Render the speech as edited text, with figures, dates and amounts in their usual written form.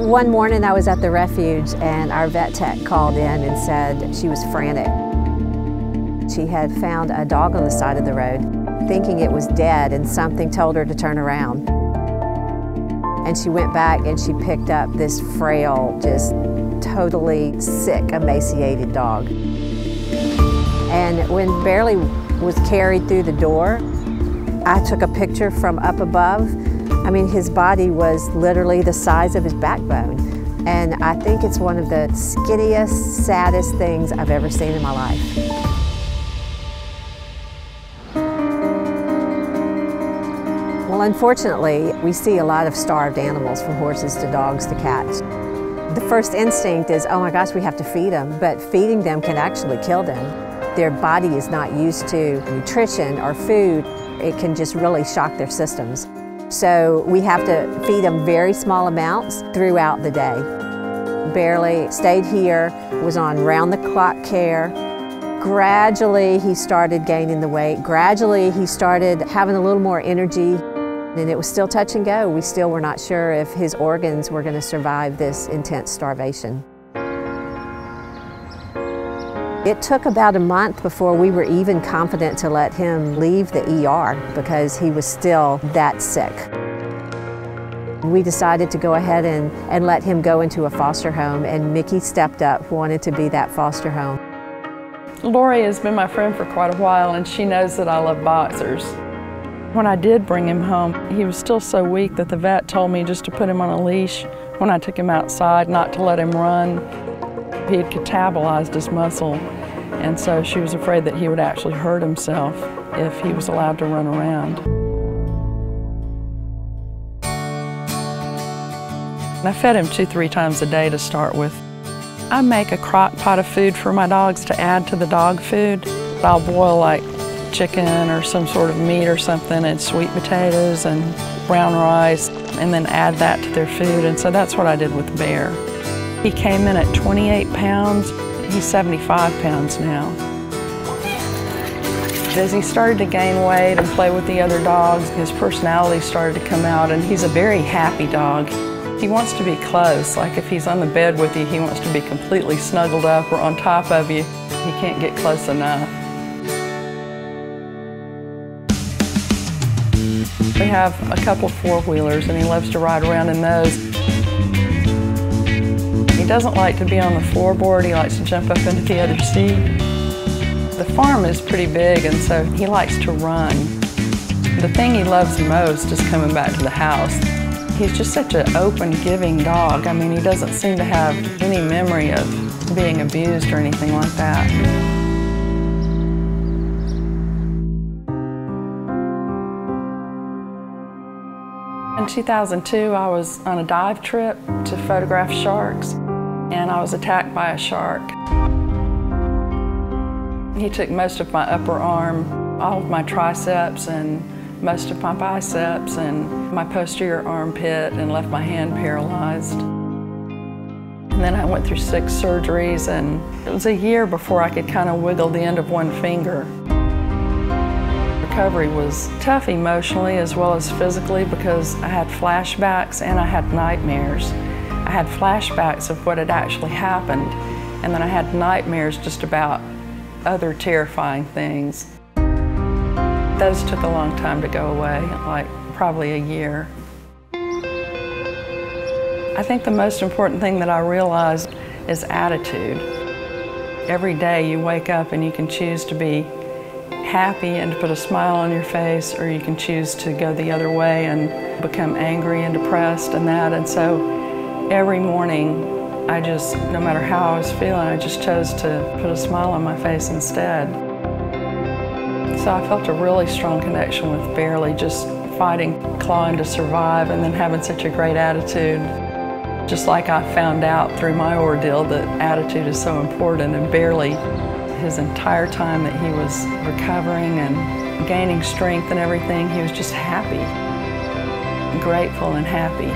One morning I was at the refuge and our vet tech called in and said she was frantic. She had found a dog on the side of the road, thinking it was dead, and something told her to turn around. And she went back and she picked up this frail, just totally sick, emaciated dog. And when Barely was carried through the door, I took a picture from up above. I mean, his body was literally the size of his backbone. And I think it's one of the skinniest, saddest things I've ever seen in my life. Well, unfortunately, we see a lot of starved animals, from horses to dogs to cats. The first instinct is, oh my gosh, we have to feed them, but feeding them can actually kill them. Their body is not used to nutrition or food. It can just really shock their systems. So we have to feed them very small amounts throughout the day. Barely stayed here, was on round-the-clock care. Gradually, he started gaining the weight. Gradually, he started having a little more energy. And it was still touch and go. We still were not sure if his organs were going to survive this intense starvation. It took about a month before we were even confident to let him leave the ER because he was still that sick. We decided to go ahead and let him go into a foster home, and Micki stepped up, wanted to be that foster home. Lori has been my friend for quite a while, and she knows that I love boxers. When I did bring him home, he was still so weak that the vet told me just to put him on a leash when I took him outside, not to let him run. He had catabolized his muscle, and so she was afraid that he would actually hurt himself if he was allowed to run around. And I fed him 2-3 times a day to start with. I make a crock pot of food for my dogs to add to the dog food. I'll boil like chicken or some sort of meat or something, and sweet potatoes and brown rice, and then add that to their food. And so that's what I did with Bear. He came in at 28 pounds. He's 75 pounds now. As he started to gain weight and play with the other dogs, his personality started to come out, and he's a very happy dog. He wants to be close. Like if he's on the bed with you, he wants to be completely snuggled up or on top of you. He can't get close enough. We have a couple four-wheelers, and he loves to ride around in those. He doesn't like to be on the floorboard. He likes to jump up into the other seat. The farm is pretty big, and so he likes to run. The thing he loves most is coming back to the house. He's just such an open, giving dog. I mean, he doesn't seem to have any memory of being abused or anything like that. In 2002, I was on a dive trip to photograph sharks, and I was attacked by a shark. He took most of my upper arm, all of my triceps, and most of my biceps, and my posterior armpit, and left my hand paralyzed. And then I went through 6 surgeries, and it was a year before I could kind of wiggle the end of one finger. Recovery was tough emotionally as well as physically because I had flashbacks and I had nightmares. I had flashbacks of what had actually happened, and then I had nightmares just about other terrifying things. Those took a long time to go away, like probably a year. I think the most important thing that I realized is attitude. Every day you wake up and you can choose to be happy and to put a smile on your face, or you can choose to go the other way and become angry and depressed and that. And so every morning, no matter how I was feeling, I just chose to put a smile on my face instead. So I felt a really strong connection with Barely, just fighting, clawing to survive, and then having such a great attitude. Just like I found out through my ordeal that attitude is so important, and Barely, his entire time that he was recovering and gaining strength and everything, he was just happy, grateful and happy.